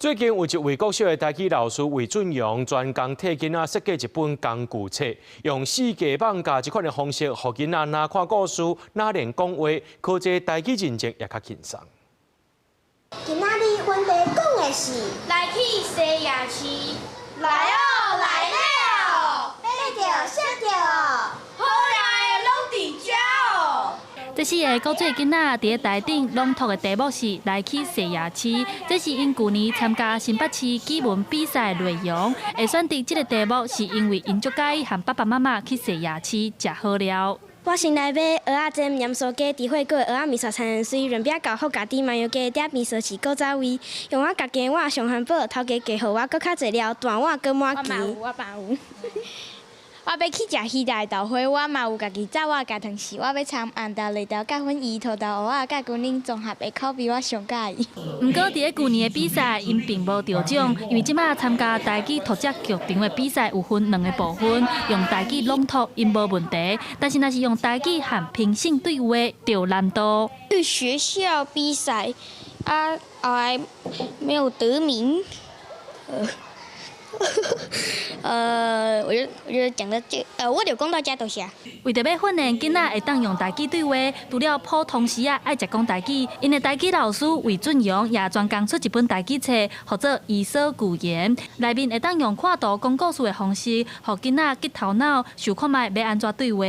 最近有一位国小的台语老师魏俊阳专工替囡仔设计一本工具册，用四架绑架这款的方式，让囡仔哪看故事、哪练讲话，考这台语认证也较轻松。今仔日阮要讲的是，来去西雅市，来哦，来了，爬着摔着，好来拢伫遮哦。这是个高最囡仔伫台顶朗读的题目是“来去西雅市”，这是因去年参加新北市语文比赛的内容。会选择这个题目，是因为因足介意和爸爸妈妈去西雅市食好料。我先来买蚵仔煎、盐酥鸡、猪血糕、蚵仔面线餐人水、润饼糕、福家猪麻油鸡、嗲面酥是古早味。用我家己的碗上汉堡，头家加互我搁较侪料，大碗搁满球。我嘛有。我要去食鱼大豆花，我嘛有家己炸我加糖丝。我要掺红豆、绿豆、甲粉圆、土豆、蚵仔、甲牛奶综合的口味，我上介意。不过，伫去年的比赛，因并无得奖，因为即马参加台语读者剧场的比赛有分2个部分，用台语朗读因无问题，但是若是用台语和评审对话就有难度。去学校比赛啊，后来没有得名。我就讲到我就讲到这就是啊。为着要训练囡仔会当用台语对话，除了普通时啊爱食讲台语，因的台语老师魏俊阳也专工出一本台语册，或者伊说句言，内面会当用看图讲故事的方式，让囡仔激头脑，想看卖要安怎对话。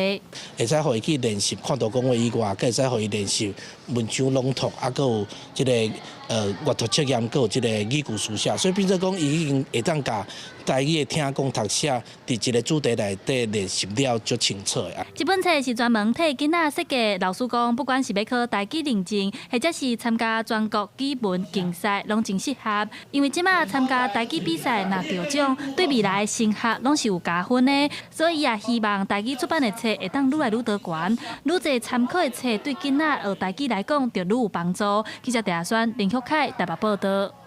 会使互伊去练习看图讲话以外，更会使互伊练习文章朗读，啊，佮有即个阅读测验，佮有即个语句书写，所以变做讲伊已经会当甲台语的听讲读写，伫一个主题内底练习了足清楚的。这本册是专门替囡仔设计，老师讲，不管是要考台语认证，或者是参加全国语文竞赛，拢真适合。因为即马参加台语比赛若得奖，对未来升学拢是有加分的。所以也希望台语出版的册会当愈来愈多元，愈侪参考的册对囡仔学台语来讲就愈有帮助。记者陈亚轩、林旭凯台北报道。